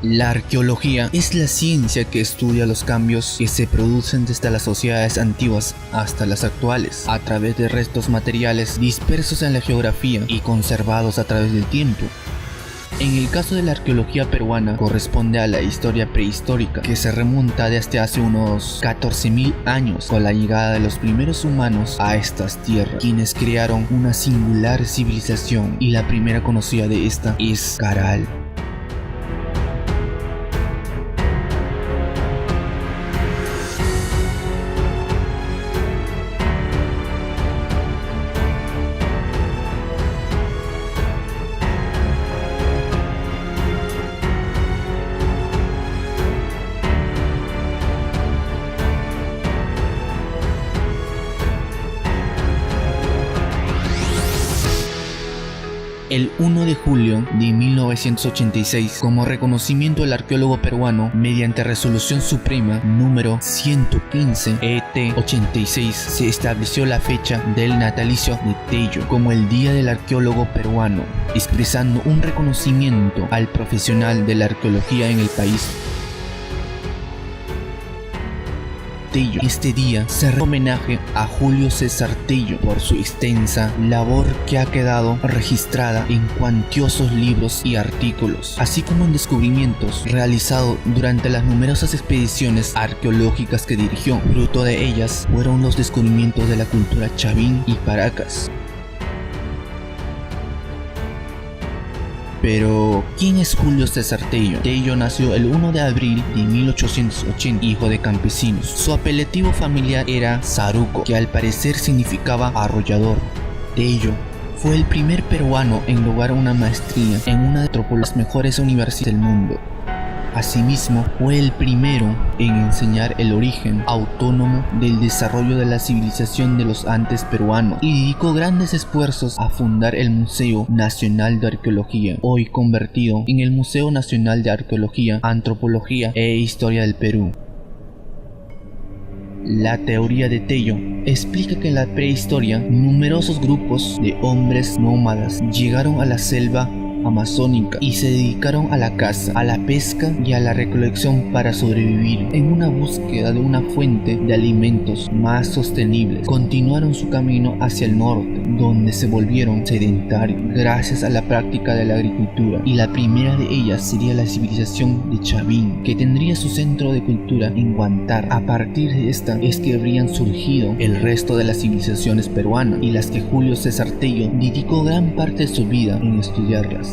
La arqueología es la ciencia que estudia los cambios que se producen desde las sociedades antiguas hasta las actuales, a través de restos materiales dispersos en la geografía y conservados a través del tiempo. En el caso de la arqueología peruana, corresponde a la historia prehistórica, que se remonta desde hace unos 14.000 años con la llegada de los primeros humanos a estas tierras, quienes crearon una singular civilización, y la primera conocida de esta es Caral. El 1 de julio de 1986, como reconocimiento al arqueólogo peruano, mediante resolución suprema número 115 ET86, se estableció la fecha del natalicio de Tello como el Día del Arqueólogo Peruano, expresando un reconocimiento al profesional de la arqueología en el país. Tello. Este día se rinde homenaje a Julio César Tello por su extensa labor que ha quedado registrada en cuantiosos libros y artículos, así como en descubrimientos realizados durante las numerosas expediciones arqueológicas que dirigió. Fruto de ellas fueron los descubrimientos de la cultura Chavín y Paracas. Pero, ¿quién es Julio César Tello? Tello nació el 1 de abril de 1880, hijo de campesinos. Su apelativo familiar era Saruco, que al parecer significaba arrollador. Tello fue el primer peruano en lograr una maestría en una de las mejores universidades del mundo. Asimismo, fue el primero en enseñar el origen autónomo del desarrollo de la civilización de los Andes peruanos, y dedicó grandes esfuerzos a fundar el Museo Nacional de Arqueología, hoy convertido en el Museo Nacional de Arqueología, Antropología e Historia del Perú. La teoría de Tello explica que en la prehistoria numerosos grupos de hombres nómadas llegaron a la selva amazónica y se dedicaron a la caza, a la pesca y a la recolección para sobrevivir. En una búsqueda de una fuente de alimentos más sostenibles, continuaron su camino hacia el norte, donde se volvieron sedentarios gracias a la práctica de la agricultura, y la primera de ellas sería la civilización de Chavín, que tendría su centro de cultura en Huantar. A partir de esta es que habrían surgido el resto de las civilizaciones peruanas, y las que Julio César Tello dedicó gran parte de su vida en estudiarlas,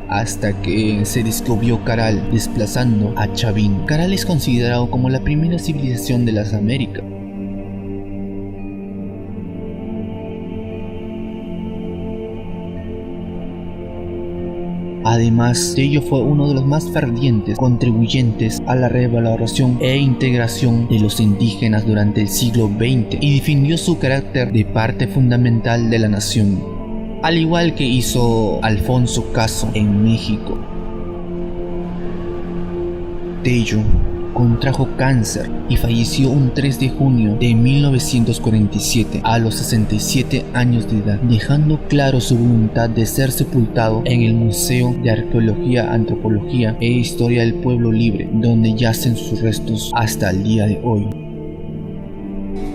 hasta que se descubrió Caral, desplazando a Chavín. Caral es considerado como la primera civilización de las Américas. Además, Tello fue uno de los más fervientes contribuyentes a la revaloración e integración de los indígenas durante el siglo XX, y definió su carácter de parte fundamental de la nación, al igual que hizo Alfonso Caso en México. Tello contrajo cáncer y falleció un 3 de junio de 1947 a los 67 años de edad, dejando claro su voluntad de ser sepultado en el Museo de Arqueología, Antropología e Historia del Pueblo Libre, donde yacen sus restos hasta el día de hoy.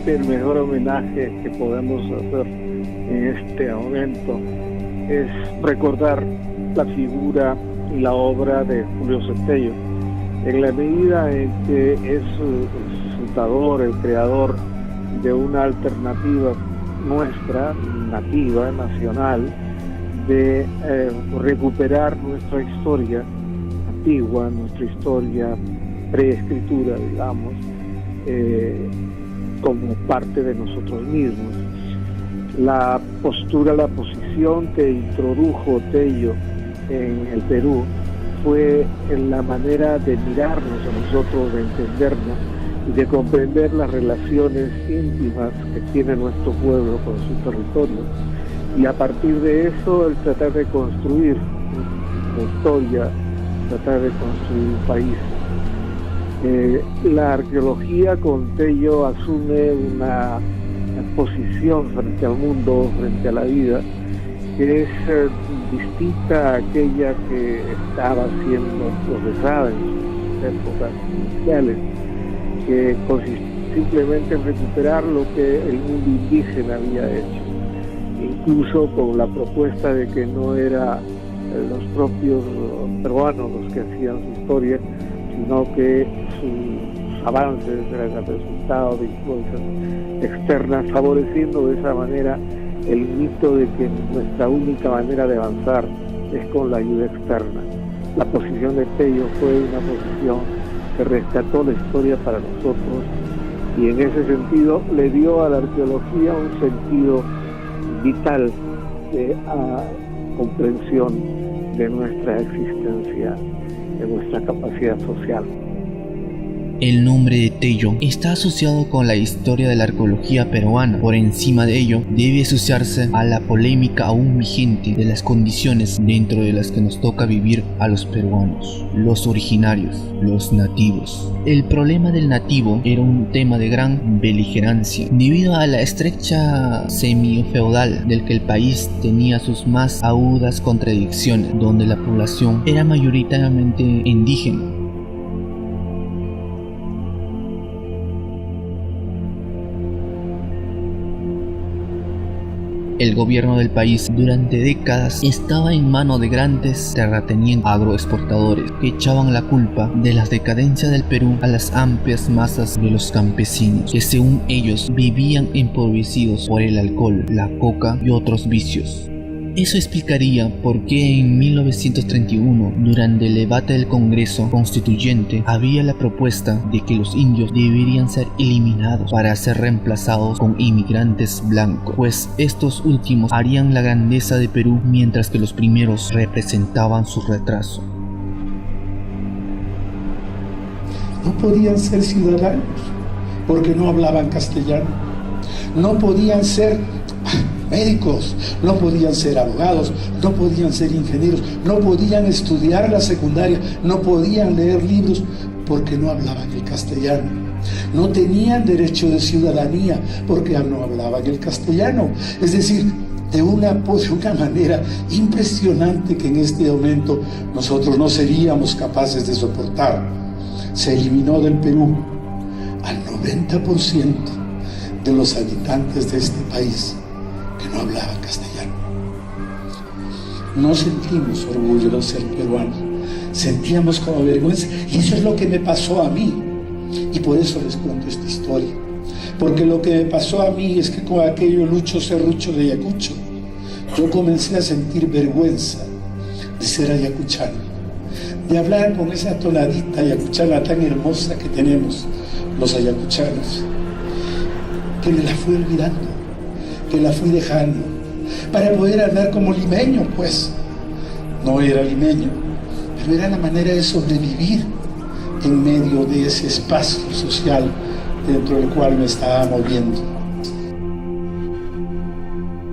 El mejor homenaje que podemos hacer en este momento es recordar la figura y la obra de Julio César Tello, en la medida en que es el fundador, el creador de una alternativa nuestra, nativa, nacional, de recuperar nuestra historia antigua, nuestra historia preescritura, digamos, como parte de nosotros mismos. La postura, la posición que introdujo Tello en el Perú fue en la manera de mirarnos a nosotros, de entendernos y de comprender las relaciones íntimas que tiene nuestro pueblo con su territorio, y a partir de eso el tratar de construir una historia, tratar de construir un país. La arqueología con Tello asume una posición frente al mundo, frente a la vida, que es distinta a aquella que estaba siendo procesada en sus épocas iniciales, que consistía simplemente en recuperar lo que el mundo indígena había hecho, incluso con la propuesta de que no eran los propios peruanos los que hacían su historia, sino que sus avances eran el resultado de influencias externas, favoreciendo de esa manera el mito de que nuestra única manera de avanzar es con la ayuda externa. La posición de Pello fue una posición que rescató la historia para nosotros y en ese sentido le dio a la arqueología un sentido vital de comprensión de nuestra existencia, de nuestra capacidad social. El nombre de Tello está asociado con la historia de la arqueología peruana. Por encima de ello, debe asociarse a la polémica aún vigente de las condiciones dentro de las que nos toca vivir a los peruanos, los originarios, los nativos. El problema del nativo era un tema de gran beligerancia, debido a la estrecha semi-feudal del que el país tenía sus más agudas contradicciones, donde la población era mayoritariamente indígena. El gobierno del país durante décadas estaba en manos de grandes terratenientes agroexportadores que echaban la culpa de las decadencias del Perú a las amplias masas de los campesinos, que según ellos vivían empobrecidos por el alcohol, la coca y otros vicios. Eso explicaría por qué en 1931, durante el debate del Congreso Constituyente, había la propuesta de que los indios deberían ser eliminados para ser reemplazados con inmigrantes blancos, pues estos últimos harían la grandeza de Perú mientras que los primeros representaban su retraso. No podían ser ciudadanos porque no hablaban castellano, no podían ser médicos, no podían ser abogados, no podían ser ingenieros, no podían estudiar la secundaria, no podían leer libros porque no hablaban el castellano. No tenían derecho de ciudadanía porque no hablaban el castellano. Es decir, de una manera impresionante que en este momento nosotros no seríamos capaces de soportar. Se eliminó del Perú al 90% de los habitantes de este país que no hablaban castellano. No sentimos orgullo de ser peruanos, sentíamos como vergüenza, y eso es lo que me pasó a mí, y por eso les cuento esta historia, porque lo que me pasó a mí es que con aquello Lucho Serrucho de Ayacucho, yo comencé a sentir vergüenza de ser ayacuchano, de hablar con esa tonadita ayacuchana tan hermosa que tenemos los ayacuchanos, que me la fui olvidando, que la fui dejando, para poder hablar como limeño, pues. No era limeño, pero era la manera de sobrevivir en medio de ese espacio social dentro del cual me estaba moviendo.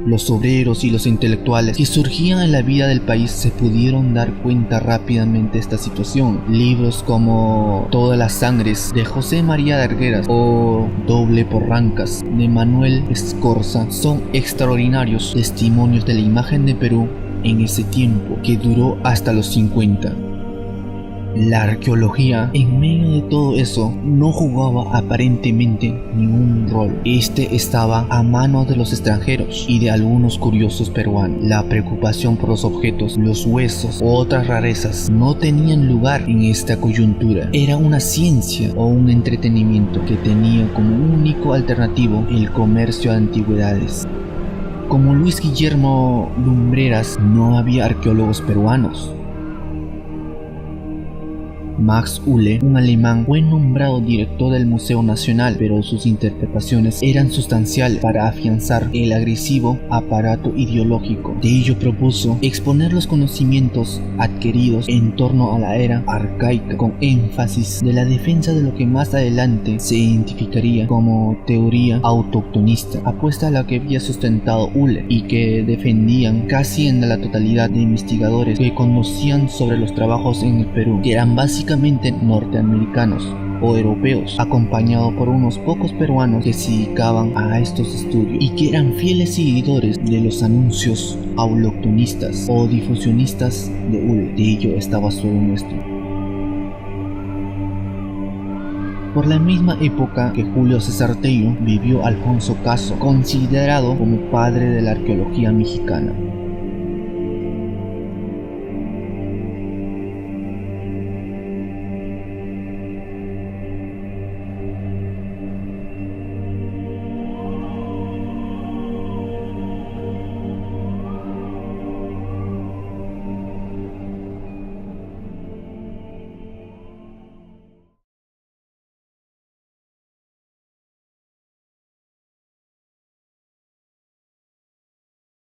Los obreros y los intelectuales que surgían en la vida del país se pudieron dar cuenta rápidamente de esta situación. Libros como Todas las sangres de José María de Arguedas o Doble por Rancas de Manuel Escorza son extraordinarios testimonios de la imagen de Perú en ese tiempo que duró hasta los 50. La arqueología, en medio de todo eso, no jugaba aparentemente ningún rol. Este estaba a manos de los extranjeros y de algunos curiosos peruanos. La preocupación por los objetos, los huesos u otras rarezas no tenían lugar en esta coyuntura. Era una ciencia o un entretenimiento que tenía como único alternativo el comercio de antigüedades. Como Luis Guillermo Lumbreras, no había arqueólogos peruanos. Max Uhle, un alemán, fue nombrado director del Museo Nacional, pero sus interpretaciones eran sustanciales para afianzar el agresivo aparato ideológico. De ello propuso exponer los conocimientos adquiridos en torno a la era arcaica, con énfasis de la defensa de lo que más adelante se identificaría como teoría autoctonista, apuesta a la que había sustentado Uhle y que defendían casi en la totalidad de investigadores que conocían sobre los trabajos en el Perú, que eran básicamente norteamericanos o europeos, acompañado por unos pocos peruanos que se dedicaban a estos estudios y que eran fieles seguidores de los anuncios autoctonistas o difusionistas de ULA. De ello estaba solo nuestro. Por la misma época que Julio César Tello vivió Alfonso Caso, considerado como padre de la arqueología mexicana.